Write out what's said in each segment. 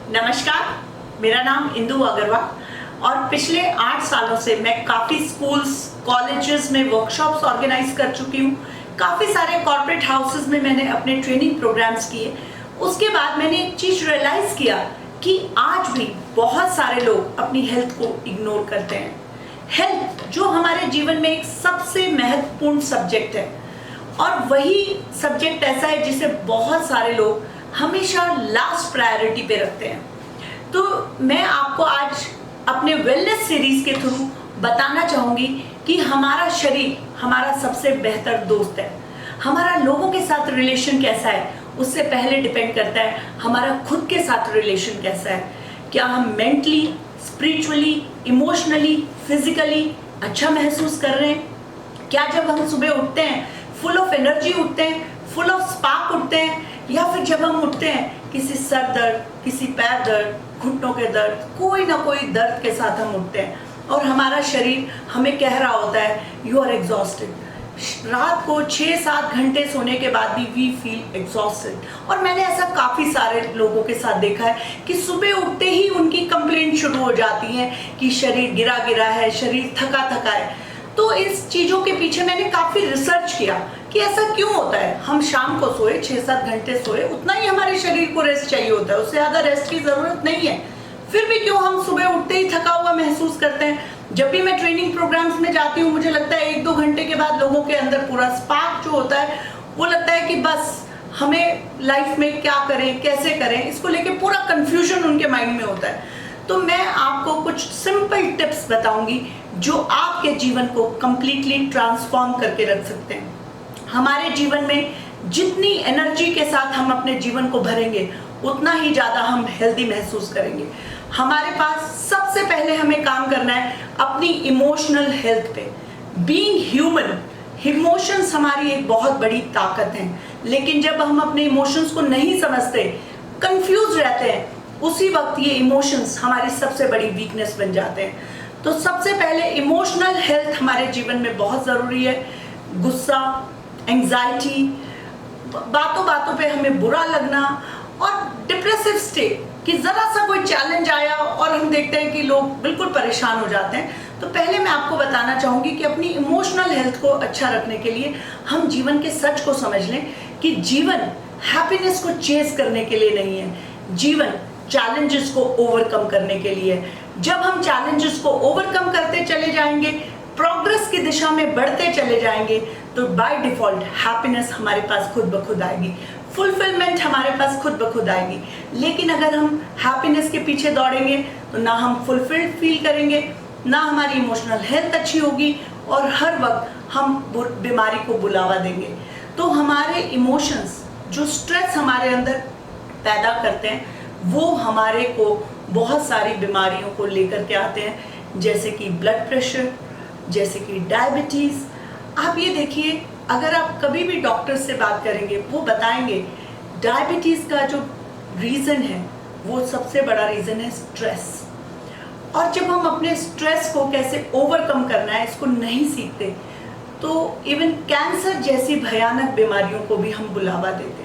नमस्कार, मेरा नाम इंदु अग्रवाल और पिछले 8 सालों से मैं काफ़ी स्कूल्स, कॉलेजेस में वर्कशॉप्स ऑर्गेनाइज कर चुकी हूँ। काफ़ी सारे कॉर्पोरेट हाउसेस में मैंने अपने ट्रेनिंग प्रोग्राम्स किए। उसके बाद मैंने एक चीज़ रियलाइज़ किया कि आज भी बहुत सारे लोग अपनी हेल्थ को इग्नोर करते हैं। हेल्थ जो हमारे जीवन में एक सबसे महत्वपूर्ण सब्जेक्ट है और वही सब्जेक्ट ऐसा है जिसे बहुत सारे लोग हमेशा लास्ट प्रायोरिटी पे रखते हैं। तो मैं आपको आज अपने वेलनेस सीरीज के थ्रू बताना चाहूँगी कि हमारा शरीर हमारा सबसे बेहतर दोस्त है। हमारा लोगों के साथ रिलेशन कैसा है उससे पहले डिपेंड करता है हमारा खुद के साथ रिलेशन कैसा है। क्या हम मेंटली, स्पिरिचुअली, इमोशनली, फिजिकली अच्छा महसूस कर रहे हैं? क्या जब हम सुबह उठते हैं फुल ऑफ एनर्जी उठते हैं, फुल ऑफ स्पार्क उठते हैं, या फिर जब हम उठते हैं किसी सर दर्द, किसी पैर दर्द, घुटनों के दर्द, कोई ना कोई दर्द के साथ हम उठते हैं और हमारा शरीर हमें कह रहा होता है यू आर एग्जॉस्टेड। रात को 6-7 घंटे सोने के बाद भी वी फील एग्जॉस्टेड। और मैंने ऐसा काफ़ी सारे लोगों के साथ देखा है कि सुबह उठते ही उनकी कंप्लेंट शुरू हो जाती है कि शरीर गिरा गिरा है, शरीर थका थका है। तो इस चीज़ों के पीछे मैंने काफ़ी रिसर्च किया कि ऐसा क्यों होता है। हम शाम को सोए, 6-7 घंटे सोए, उतना ही हमारे शरीर को रेस्ट चाहिए होता है, उससे ज़्यादा रेस्ट की ज़रूरत नहीं है। फिर भी क्यों हम सुबह उठते ही थका हुआ महसूस करते हैं? जब भी मैं ट्रेनिंग प्रोग्राम्स में जाती हूँ मुझे लगता है 1-2 घंटे के बाद लोगों के अंदर पूरा स्पार्क जो होता है वो लगता है कि बस हमें लाइफ में क्या करें, कैसे करें, इसको लेके पूरा कन्फ्यूजन उनके माइंड में होता है। तो मैं आपको कुछ सिंपल टिप्स बताऊंगी जो आपके जीवन को कंप्लीटली ट्रांसफॉर्म करके रख सकते हैं। हमारे जीवन में जितनी एनर्जी के साथ हम अपने जीवन को भरेंगे उतना ही ज़्यादा हम हेल्दी महसूस करेंगे। हमारे पास सबसे पहले हमें काम करना है अपनी इमोशनल हेल्थ पे। बीइंग ह्यूमन, इमोशंस हमारी एक बहुत बड़ी ताकत है, लेकिन जब हम अपने इमोशंस को नहीं समझते, कंफ्यूज रहते हैं, उसी वक्त ये इमोशंस हमारी सबसे बड़ी वीकनेस बन जाते हैं। तो सबसे पहले इमोशनल हेल्थ हमारे जीवन में बहुत ज़रूरी है। गुस्सा, एंजाइटी, बातों बातों पे हमें बुरा लगना और डिप्रेसिव स्टेट कि ज़रा सा कोई चैलेंज आया और हम देखते हैं कि लोग बिल्कुल परेशान हो जाते हैं। तो पहले मैं आपको बताना चाहूँगी कि अपनी इमोशनल हेल्थ को अच्छा रखने के लिए हम जीवन के सच को समझ लें कि जीवन हैप्पीनेस को चेस करने के लिए नहीं है, जीवन चैलेंजेस को ओवरकम करने के लिए। जब हम चैलेंजेस को ओवरकम करते चले जाएंगे, प्रोग्रेस की दिशा में बढ़ते चले जाएंगे, तो बाय डिफॉल्ट हैप्पीनेस हमारे पास खुद ब खुद आएगी, फुलफिलमेंट हमारे पास खुद ब खुद आएगी। लेकिन अगर हम हैप्पीनेस के पीछे दौड़ेंगे तो ना हम फुलफिल्ड फील करेंगे, ना हमारी इमोशनल हेल्थ अच्छी होगी और हर वक्त हम बीमारी को बुलावा देंगे। तो हमारे इमोशंस जो स्ट्रेस हमारे अंदर पैदा करते हैं वो हमारे को बहुत सारी बीमारियों को लेकर के आते हैं, जैसे कि ब्लड प्रेशर, जैसे कि डायबिटीज़। आप ये देखिए, अगर आप कभी भी डॉक्टर से बात करेंगे वो बताएंगे डायबिटीज़ का जो रीज़न है वो सबसे बड़ा रीज़न है स्ट्रेस। और जब हम अपने स्ट्रेस को कैसे ओवरकम करना है इसको नहीं सीखते तो इवन कैंसर जैसी भयानक बीमारियों को भी हम बुलावा देते हैं।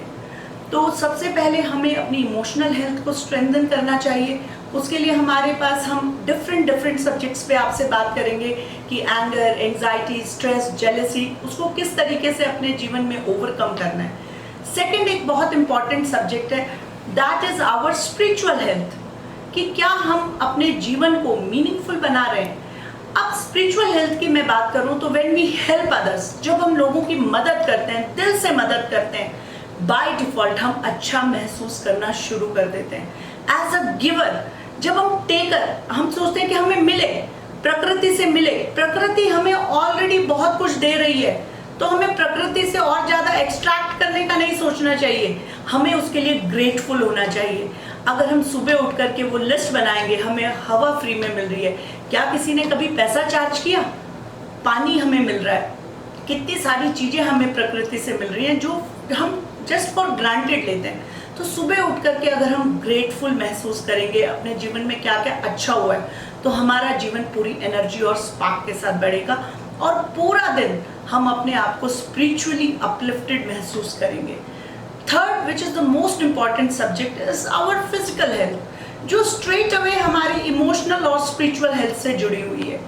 तो सबसे पहले हमें अपनी इमोशनल हेल्थ को स्ट्रेंथन करना चाहिए। उसके लिए हमारे पास हम डिफरेंट सब्जेक्ट्स पे आपसे बात करेंगे कि एंगर, एंजाइटी, स्ट्रेस, जेलसी, उसको किस तरीके से अपने जीवन में ओवरकम करना है। सेकंड एक बहुत इंपॉर्टेंट सब्जेक्ट है, that is our spiritual health, कि क्या हम अपने जीवन को मीनिंगफुल बना रहे हैं। अब स्पिरिचुअल हेल्थ की मैं बात करूं तो व्हेन वी हेल्प अदर्स, जब हम लोगों की मदद करते हैं, दिल से मदद करते हैं, बाय डिफॉल्ट हम अच्छा महसूस करना शुरू कर देते हैं। एज अ गिवर, जब हम टेकर, हम सोचते हैं कि हमें मिले, प्रकृति से मिले, प्रकृति हमें ऑलरेडी बहुत कुछ दे रही है, तो हमें प्रकृति से और ज़्यादा एक्सट्रैक्ट करने का नहीं सोचना चाहिए, हमें उसके लिए ग्रेटफुल होना चाहिए। अगर हम सुबह उठ करके वो लिस्ट बनाएंगे, हमें हवा फ्री में मिल रही है, क्या किसी ने कभी पैसा चार्ज किया? पानी हमें मिल रहा है, कितनी सारी चीज़ें हमें प्रकृति से मिल रही हैं जो हम जस्ट फॉर ग्रांटेड लेते हैं। तो सुबह उठ करके अगर हम ग्रेटफुल महसूस करेंगे अपने जीवन में क्या क्या अच्छा हुआ है, तो हमारा जीवन पूरी एनर्जी और स्पार्क के साथ बढ़ेगा और पूरा दिन हम अपने आप को स्पिरिचुअली अपलिफ्टेड महसूस करेंगे। Third, which is the most important subject, is our physical health. जो स्ट्रेट अवे हमारी इमोशनल और स्पिरिचुअल हेल्थ से जुड़ी हुई है।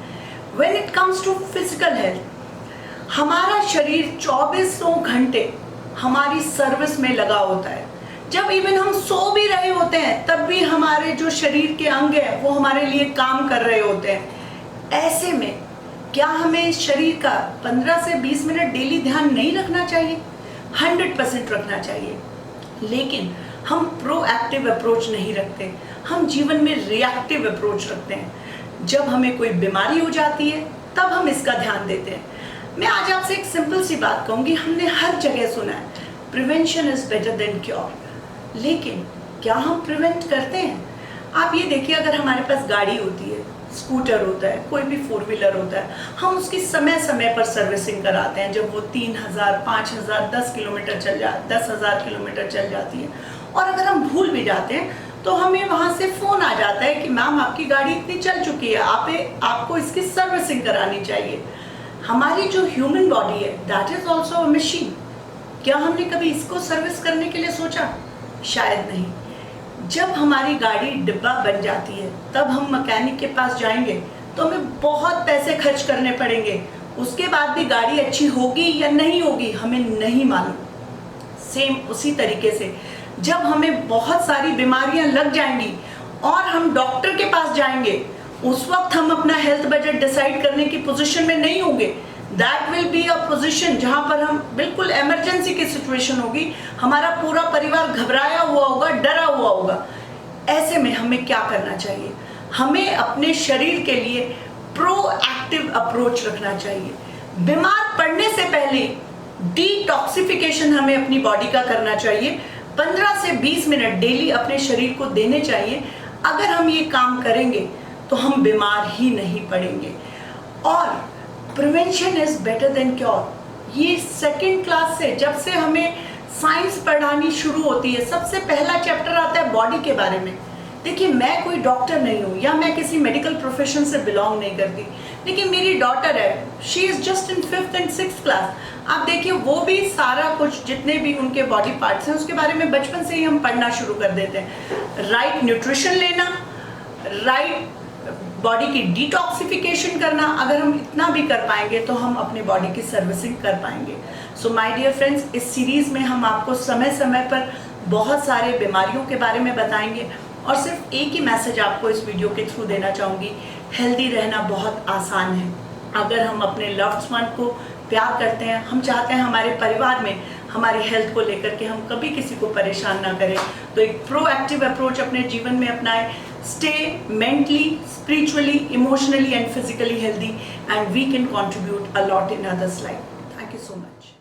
When it comes to physical health, हमारा शरीर 24 घंटे हमारी सर्विस में लगा होता है। जब इवन हम सो भी रहे होते हैं तब भी हमारे जो शरीर के अंग हैं वो हमारे लिए काम कर रहे होते हैं। ऐसे में क्या हमें शरीर का 15 से 20 मिनट डेली ध्यान नहीं रखना चाहिए? 100% रखना चाहिए। लेकिन हम प्रोएक्टिव अप्रोच नहीं रखते, हम जीवन में रिएक्टिव अप्रोच रखते हैं। जब हमें कोई बीमारी हो जाती है तब हम इसका ध्यान देते हैं। मैं आज आपसे एक सिंपल सी बात कहूँगी, हमने हर जगह सुना है prevention is better than cure, लेकिन क्या हम प्रिवेंट करते हैं? आप ये देखिए, अगर हमारे पास गाड़ी होती है, स्कूटर होता है, कोई भी 4 व्हीलर होता है, हम उसकी समय समय पर सर्विसिंग कराते हैं। जब वो 3000, 5000, 10,000 किलोमीटर चल जाती है, और अगर हम भूल भी जाते हैं तो हमें वहाँ से फ़ोन आ जाता है कि मैम आपकी गाड़ी इतनी चल चुकी है, आपको इसकी सर्विसिंग करानी चाहिए। हमारी जो ह्यूमन बॉडी है that is also a machine. क्या हमने कभी इसको सर्विस करने के लिए सोचा? शायद नहीं। जब हमारी गाड़ी डिब्बा बन जाती है तब हम मैकेनिक के पास जाएंगे तो हमें बहुत पैसे खर्च करने पड़ेंगे, उसके बाद भी गाड़ी अच्छी होगी या नहीं होगी हमें नहीं मालूम। सेम उसी तरीके से जब हमें बहुत सारी बीमारियां लग जाएंगी और हम डॉक्टर के पास जाएंगे, उस वक्त हम अपना हेल्थ बजट डिसाइड करने की पोजीशन में नहीं होंगे। That will be a position जहां पर हम बिल्कुल इमरजेंसी की सिचुएशन होगी, हमारा पूरा परिवार घबराया हुआ होगा, डरा हुआ होगा। ऐसे में हमें क्या करना चाहिए? हमें अपने शरीर के लिए प्रोएक्टिव अप्रोच रखना चाहिए। बीमार पड़ने से पहले डिटॉक्सिफिकेशन हमें अपनी बॉडी का करना चाहिए। 15 से 20 मिनट डेली अपने शरीर को देने चाहिए। अगर हम ये काम करेंगे तो हम बीमार ही नहीं पड़ेंगे। और prevention is better than cure, ये 2nd क्लास से जब से हमें साइंस पढ़ानी शुरू होती है, सबसे पहला चैप्टर आता है बॉडी के बारे में। देखिए, मैं कोई डॉक्टर नहीं हूँ या मैं किसी मेडिकल प्रोफेशन से बिलोंग नहीं करती, लेकिन मेरी डॉटर है, she is just in 5th and 6th class. आप देखिए, वो भी सारा कुछ जितने भी उनके बॉडी पार्ट्स हैं उसके बारे में बचपन से ही हम पढ़ना शुरू कर देते हैं। राइट न्यूट्रिशन लेना, राइट बॉडी की डिटॉक्सिफिकेशन करना, अगर हम इतना भी कर पाएंगे तो हम अपने बॉडी की सर्विसिंग कर पाएंगे। सो माय डियर फ्रेंड्स, इस सीरीज़ में हम आपको समय समय पर बहुत सारे बीमारियों के बारे में बताएंगे और सिर्फ एक ही मैसेज आपको इस वीडियो के थ्रू देना चाहूँगी, हेल्दी रहना बहुत आसान है। अगर हम अपने लव्ड वन को प्यार करते हैं, हम चाहते हैं हमारे परिवार में हमारी हेल्थ को लेकर के हम कभी किसी को परेशान ना करें, तो एक प्रोएक्टिव अप्रोच अपने जीवन में अपनाएं। Stay mentally, spiritually, emotionally and physically healthy, and we can contribute a lot in others life. Thank you so much.